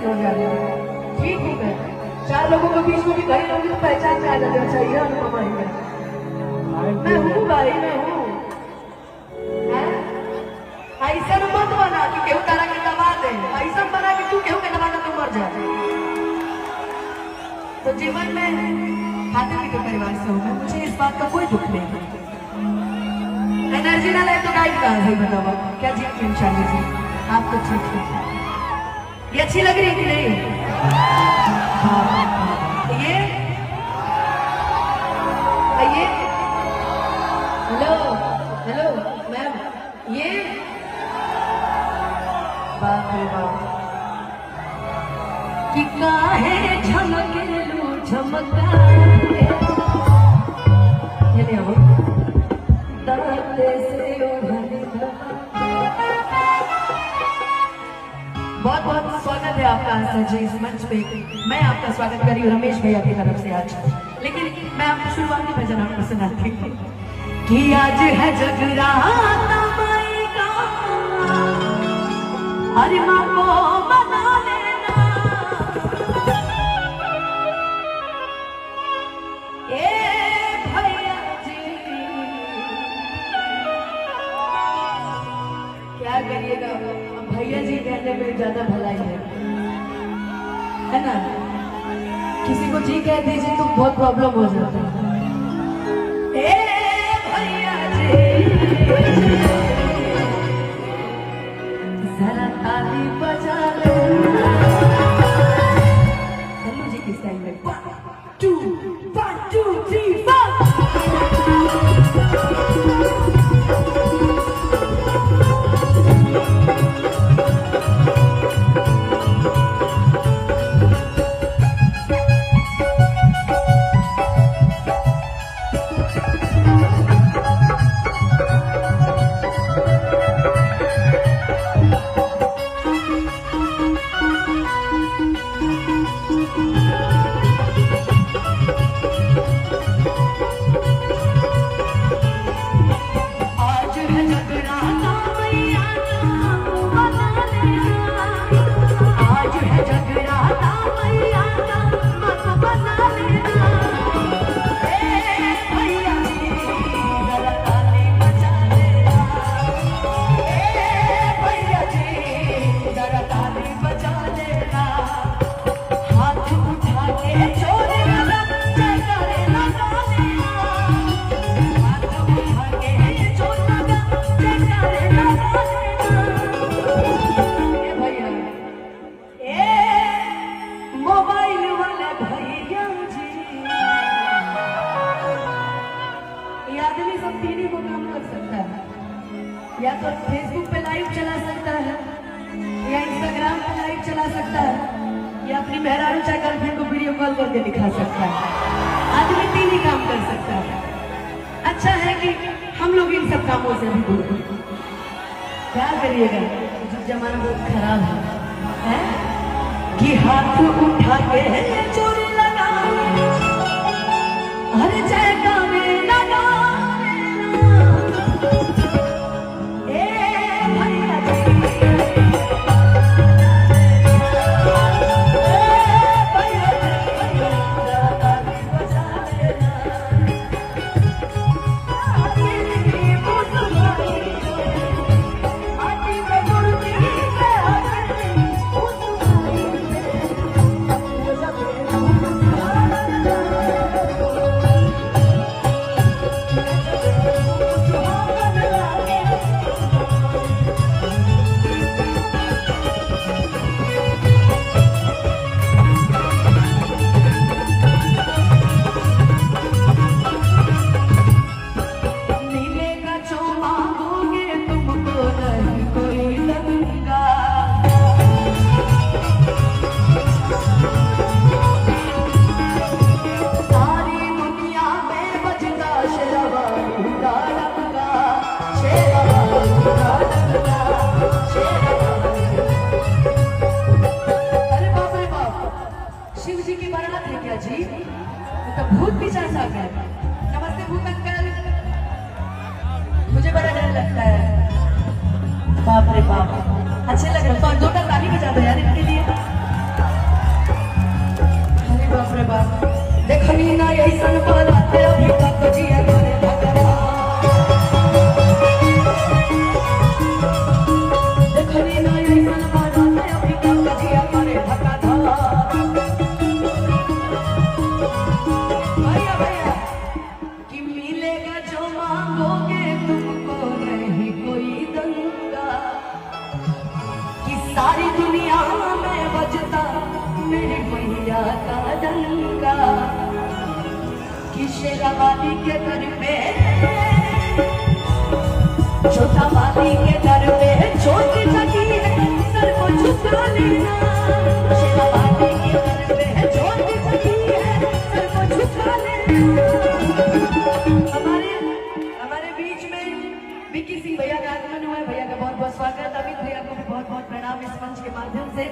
कैसे हो जाने ठीक हूँ मैं। 4 लोगों के बीच में भी खड़ी रहूंगी तो पहचान में आ जाना चाहिए। अनुपमा मैं हूँ भाई, मैं हूँ। ऐसा मत बना कि केहू तारा के दबा दे, ऐसा बना कि तू केहू के दबा दे तो मर जाए। तो जीवन में खाते पीते परिवार से हूँ मैं, मुझे इस बात का कोई दुख नहीं है। एनर्जी ना ले तो गाइड कहाँ से बताओ क्या जी इंशाल्लाह जी आप तो ठीक है। ये अच्छी लग रही कि नहीं? हाँ ये हेलो हेलो मैम ये बाप रे बाप कि काहे झमकेलू झमकाए ये ले आओ दाते से ओढ़नी। बहुत बहुत स्वागत है आपका सर जी इस मंच पे। मैं आपका स्वागत कर रही हूँ रमेश भैया की तरफ से आज। लेकिन मैं आपको शुरुआती भजन आपको सुनाती हूँ कि आज है जगराता माई का, हरि माँ को बना लेना। ए भैया जी क्या करिएगा, भैया जी कहने में ज्यादा भलाई है ना। किसी को जी कह दीजिए तो बहुत प्रॉब्लम हो जाता है। ए भैया जी जरा ताली बजा लो। चलो जी किस टाइम में 1 2 3 4 या तो फेसबुक पे लाइव चला सकता है या इंस्टाग्राम पे लाइव चला सकता है या अपनी मेहरारू चाहे गर्लफ्रेंड को वीडियो कॉल करके दिखा सकता है। आदमी 3 ही काम कर सकता है। अच्छा है कि हम लोग इन सब कामों से भी दूर हैं। क्या करिएगा जब जमाना बहुत खराब है कि हाथ उठा के चोरी लगा हर जगह में लगा। तो भूत पिशाच आ गया। नमस्ते भूत अंकल, मुझे बड़ा डर लगता है। बाप रे बाप, अच्छे लग रहे हैं। तो 2 ताली बजा दो यार इनके लिए। शेरावाली के दर पे, छोटा वाली के दर पे छोटी जगी है, सर को झुका लेना। शेरावाली के दर पे छोटी जगी है, सर को झुका लेना। हमारे बीच में विक्की सिंह भैया का आगमन हुआ है। भैया का बहुत बहुत स्वागत। अमित भैया को भी बहुत बहुत प्रणाम इस मंच के माध्यम से।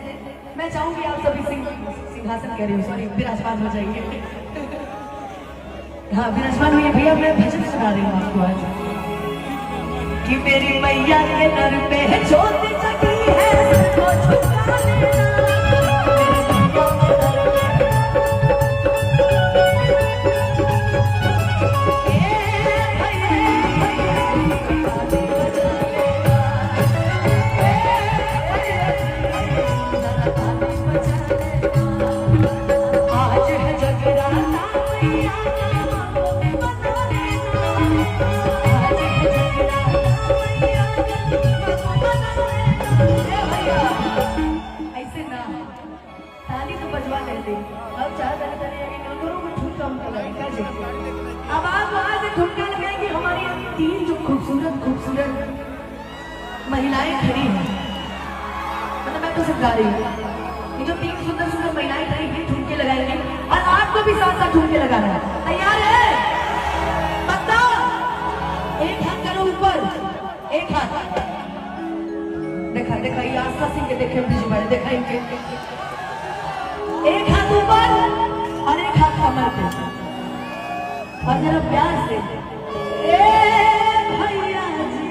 मैं चाहूंगी आप सभी सिंहासन कह रही हूँ, सॉरी, विराजमान हो जाइए। हाँ, विराजमान हुई भैया। मैं भजन सुना रही हूँ आपको आज कि मेरी मैया के दर पे छोटी जगी है, सबको झुका लेना। अब आप वहां से ठुमका लगाएंगे। हमारी तीन जो खूबसूरत महिलाएं खड़ी हैं, मतलब मैं तो समझा रही हूँ, ये जो तीन सुंदर महिलाएं खड़ी हैं ठुमके लगाएंगे और आपको भी साथ साथ ठुमके लगाना है। तैयार है? पता? एक हाथ करो ऊपर, एक हाथ देखा ये आस्था सिंह के देखे देखा इनके, एक हाथ ऊपर और एक हाथ कमर पे, और जरा प्यार से भैया जी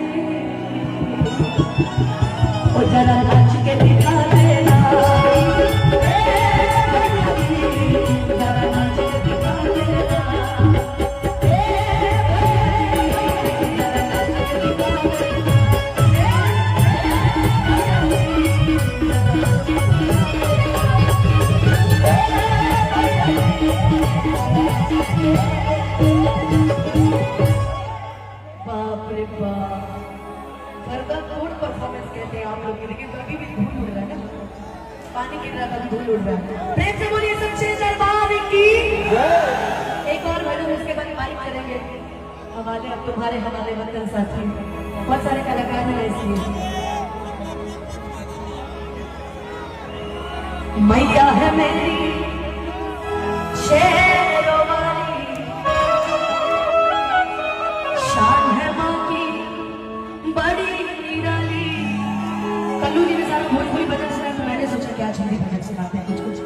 ओ जरा नाच के दिखा देना। भैया जी जरा नाच के दिखा देना। बाप रे बाप, फर्दाकोट परफॉर्मेंस कहते हैं आप लोग, लेकिन अभी भी धूल उड़ रहा है ना, पानी गिर रहा था, धूल उड़ रहा है। प्रेम से बोलिए सच्चे दरबार की। एक और भजन, उसके बाद माइक करेंगे हमारे, अब तुम्हारे हमारे वतन साथी, बहुत सारे कलाकार हैं इसलिए। मैया है मेरी शेरों वाली, शान है माँ की बड़ी निराली। कल्लू जी ने सारा भोजपुरी भजन सुना, तो मैंने सोचा कि आज हिंदी भजन सुनाते हैं कुछ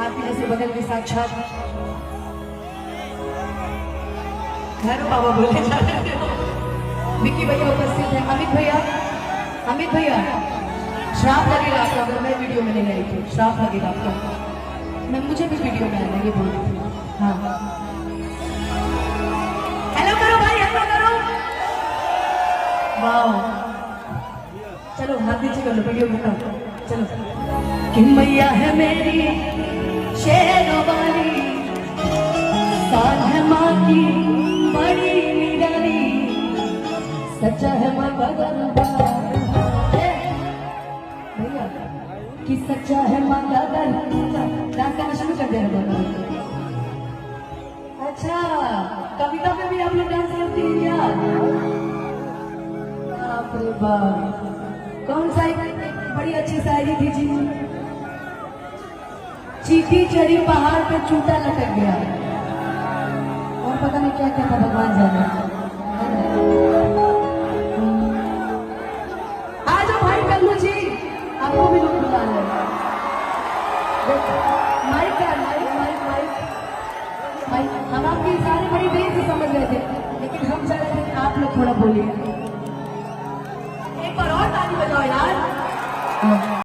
आपके जैसे बगल के साक्षात घर बाबा बोले जा रहे हैं। विक्की भैया उपस्थित है। अमित भैया श्राप लगेगा आपको अगर मैं वीडियो में नहीं आई थी, श्राप लगेगा आपको। मैं मुझे भी वीडियो में आना, ये बोल रही थी। हाँ, हेलो करो भाई, हेलो करो। वाह, चलो हाथ नीचे कर लो, वीडियो बनाओ। चलो कि मैया है मेरी शेरों वाली, शान है माँ की बड़ी निराली, सच्चा है माँ का दरबार कि सच्चा है माँ का दरबार। डांस करना शुरू कर देना। अच्छा, कविता में भी आप लोग डांस करती हैं क्या? बाप रे बाप, कौन सा बड़ी अच्छी शायरी थी जी। चीटी चढ़ी पहाड़ पे चूटा लटक गया, और पता नहीं क्या क्या था, भगवान जाने। आ जाओ भाई कल्लू जी, आपको भी लोग बुला रहे हैं। माइक हम आपकी सारे बड़ी देर से समझ रहे थे, लेकिन हम चाह रहे थे कि आप लोग थोड़ा बोलिए। एक बार और ताली बजाओ यार।